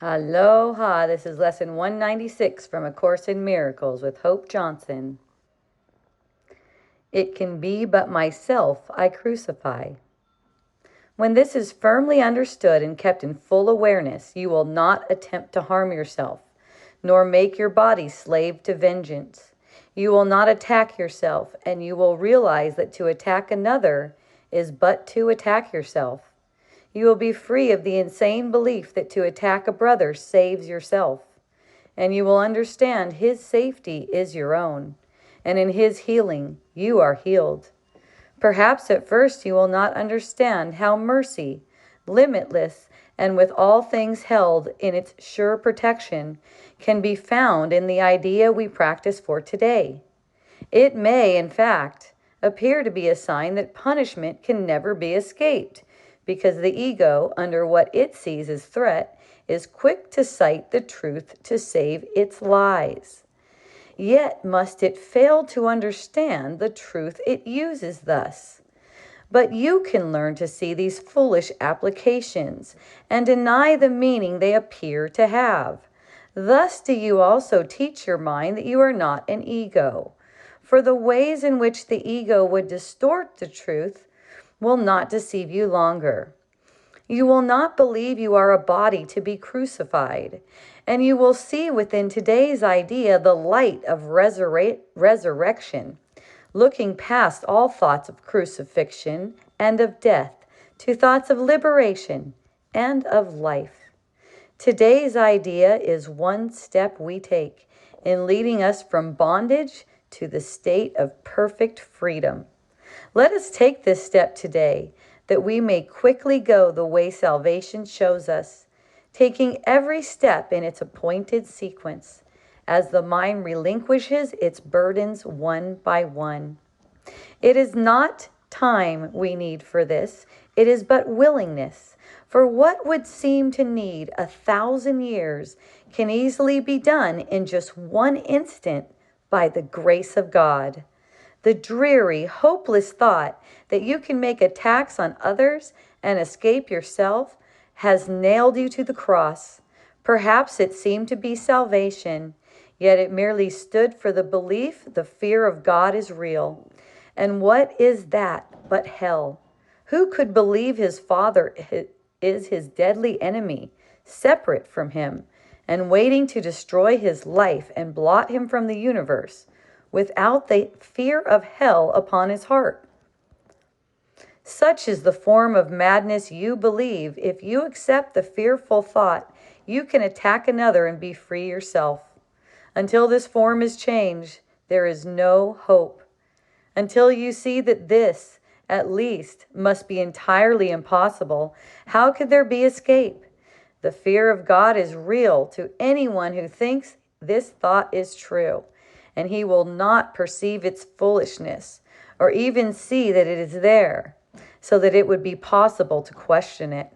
Aloha, this is lesson 196 from A Course in Miracles with Hope Johnson. It can be but myself I crucify. When this is firmly understood and kept in full awareness, you will not attempt to harm yourself, nor make your body slave to vengeance. You will not attack yourself, and you will realize that to attack another is but to attack yourself. You will be free of the insane belief that to attack a brother saves yourself, and you will understand his safety is your own, and in his healing you are healed. Perhaps at first you will not understand how mercy, limitless and with all things held in its sure protection, can be found in the idea we practice for today. It may, in fact, appear to be a sign that punishment can never be escaped, because the ego, under what it sees as threat, is quick to cite the truth to save its lies. Yet must it fail to understand the truth it uses thus. But you can learn to see these foolish applications and deny the meaning they appear to have. Thus do you also teach your mind that you are not an ego. For the ways in which the ego would distort the truth will not deceive you longer. You will not believe you are a body to be crucified, and you will see within today's idea the light of resurrection, looking past all thoughts of crucifixion and of death to thoughts of liberation and of life. Today's idea is one step we take in leading us from bondage to the state of perfect freedom. Let us take this step today, that we may quickly go the way salvation shows us, taking every step in its appointed sequence, as the mind relinquishes its burdens one by one. It is not time we need for this, it is but willingness. For what would seem to need 1,000 years can easily be done in just one instant by the grace of God. The dreary, hopeless thought that you can make attacks on others and escape yourself has nailed you to the cross. Perhaps it seemed to be salvation, yet it merely stood for the belief the fear of God is real. And what is that but hell? Who could believe his Father is his deadly enemy, separate from him, and waiting to destroy his life and blot him from the universe, without the fear of hell upon his heart? Such is the form of madness you believe. If you accept the fearful thought, you can attack another and be free yourself. Until this form is changed, there is no hope. Until you see that this, at least, must be entirely impossible, how could there be escape? The fear of God is real to anyone who thinks this thought is true, and he will not perceive its foolishness or even see that it is there, so that it would be possible to question it.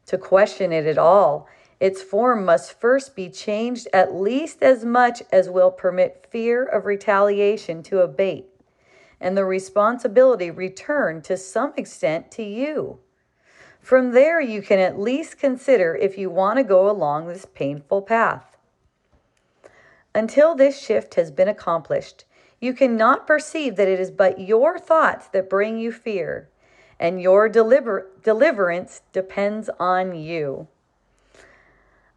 To question it at all, its form must first be changed at least as much as will permit fear of retaliation to abate, and the responsibility return to some extent to you. From there, you can at least consider if you want to go along this painful path. Until this shift has been accomplished, you cannot perceive that it is but your thoughts that bring you fear, and your deliverance depends on you.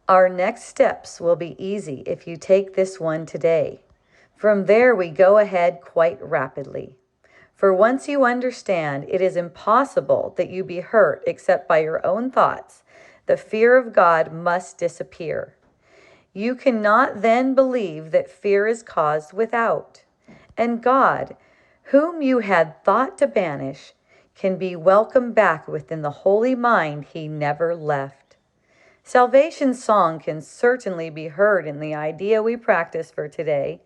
Our next steps will be easy if you take this one today. From there, we go ahead quite rapidly. For once you understand it is impossible that you be hurt except by your own thoughts, the fear of God must disappear. You cannot then believe that fear is caused without. And God, whom you had thought to banish, can be welcomed back within the holy mind he never left. Salvation's song can certainly be heard in the idea we practice for today.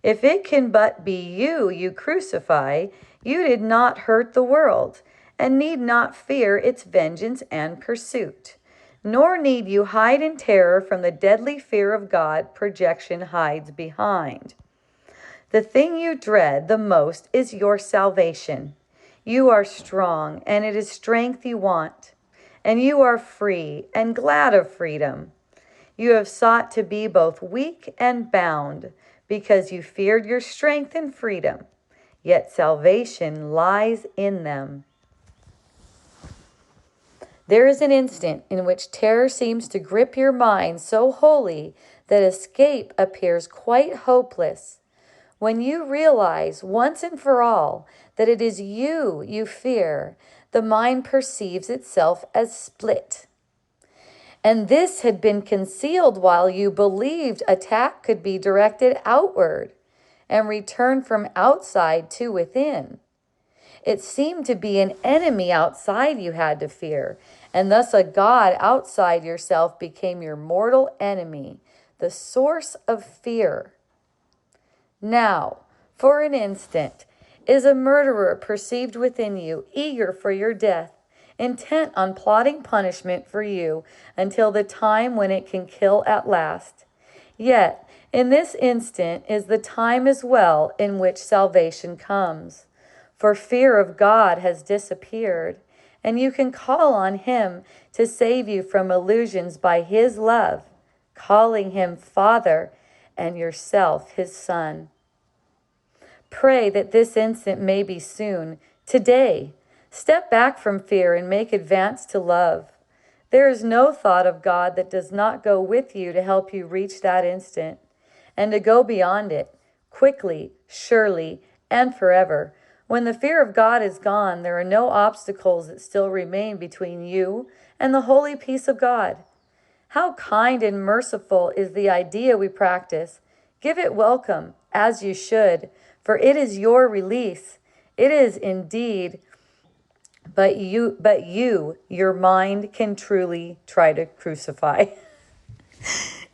If it can but be you crucify, you did not hurt the world, and need not fear its vengeance and pursuit. Nor need you hide in terror from the deadly fear of God projection hides behind. The thing you dread the most is your salvation. You are strong, and it is strength you want. And you are free and glad of freedom. You have sought to be both weak and bound, because you feared your strength and freedom. Yet salvation lies in them. There is an instant in which terror seems to grip your mind so wholly that escape appears quite hopeless. When you realize once and for all that it is you fear, the mind perceives itself as split. And this had been concealed while you believed attack could be directed outward and return from outside to within. It seemed to be an enemy outside you had to fear, and thus a God outside yourself became your mortal enemy, the source of fear. Now, for an instant, is a murderer perceived within you, eager for your death, intent on plotting punishment for you until the time when it can kill at last. Yet, in this instant is the time as well in which salvation comes. For fear of God has disappeared, and you can call on Him to save you from illusions by His love, calling Him Father and yourself His Son. Pray that this instant may be soon, today. Step back from fear and make advance to love. There is no thought of God that does not go with you to help you reach that instant, and to go beyond it, quickly, surely, and forever. When the fear of God is gone, there are no obstacles that still remain between you and the holy peace of God. How kind and merciful is the idea we practice. Give it welcome, as you should, for it is your release. It is indeed, but your mind can truly try to crucify.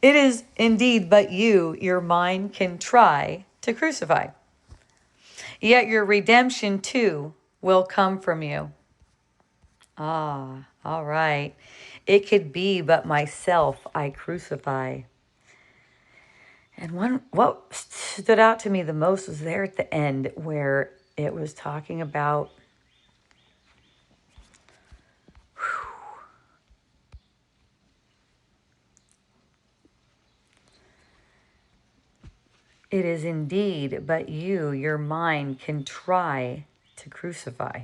It is indeed, but your mind can try to crucify. Yet your redemption too will come from you. Ah, all right. It could be but myself I crucify. And what stood out to me the most was there at the end where it was talking about it is indeed, but your mind can try to crucify.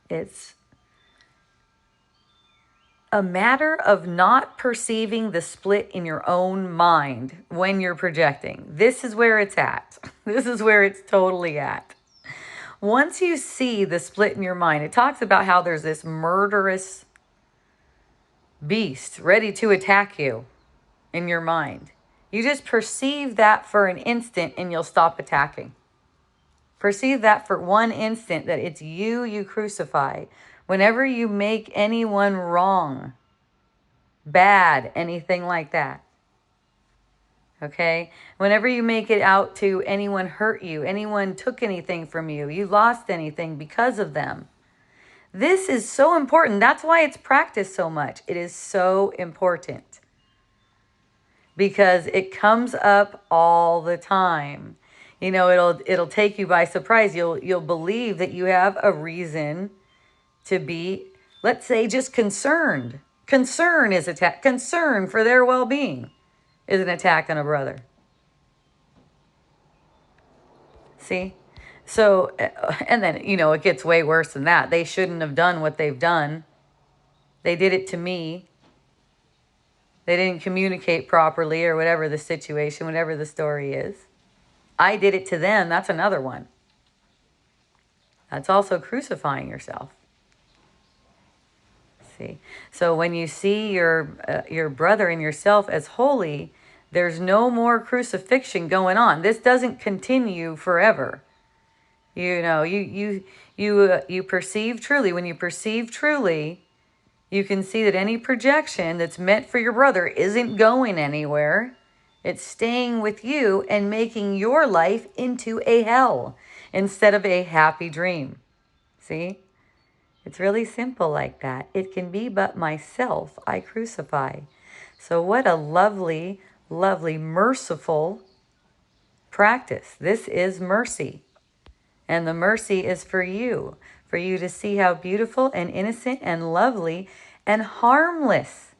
It's a matter of not perceiving the split in your own mind when you're projecting. This is where it's at. This is where it's totally at. Once you see the split in your mind, it talks about how there's this murderous beast ready to attack you in your mind. You just perceive that for an instant and you'll stop attacking. Perceive that for one instant, that it's you crucify. Whenever you make anyone wrong, bad, anything like that. Okay? Whenever you make it out to anyone hurt you, anyone took anything from you, you lost anything because of them. This is so important. That's why it's practiced so much. It is so important. Because it comes up all the time. You know, it'll take you by surprise. You'll believe that you have a reason to be, let's say, just concerned. Concern is attack. Concern for their well-being is an attack on a brother. See? So, and then, you know, it gets way worse than that. They shouldn't have done what they've done. They did it to me. They didn't communicate properly, or whatever the situation, whatever the story is. I did it to them. That's another one. That's also crucifying yourself. See? So when you see your brother and yourself as holy, there's no more crucifixion going on. This doesn't continue forever. You know, you perceive truly. When you perceive truly, you can see that any projection that's meant for your brother isn't going anywhere. It's staying with you and making your life into a hell instead of a happy dream. See? It's really simple like that. It can be but myself I crucify. So what a lovely, lovely, merciful practice. This is mercy. And the mercy is for you to see how beautiful and innocent and lovely and harmless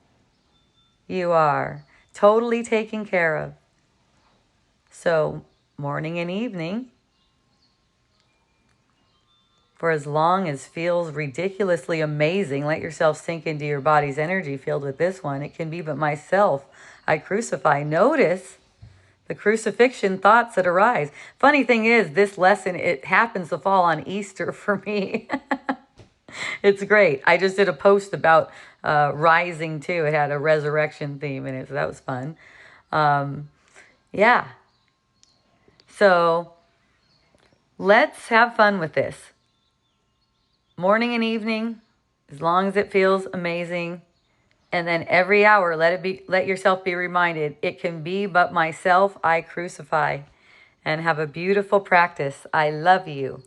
You are totally taken care of. So, morning and evening, for as long as feels ridiculously amazing, let yourself sink into your body's energy field with this one. It can be but myself I crucify. Notice the crucifixion thoughts that arise. Funny thing is, this lesson, it happens to fall on Easter for me. It's great. I just did a post about rising too. It had a resurrection theme in it, so that was fun. Yeah. So let's have fun with this. Morning and evening, as long as it feels amazing. And then every hour, let yourself be reminded, it can be but myself I crucify. And have a beautiful practice. I love you.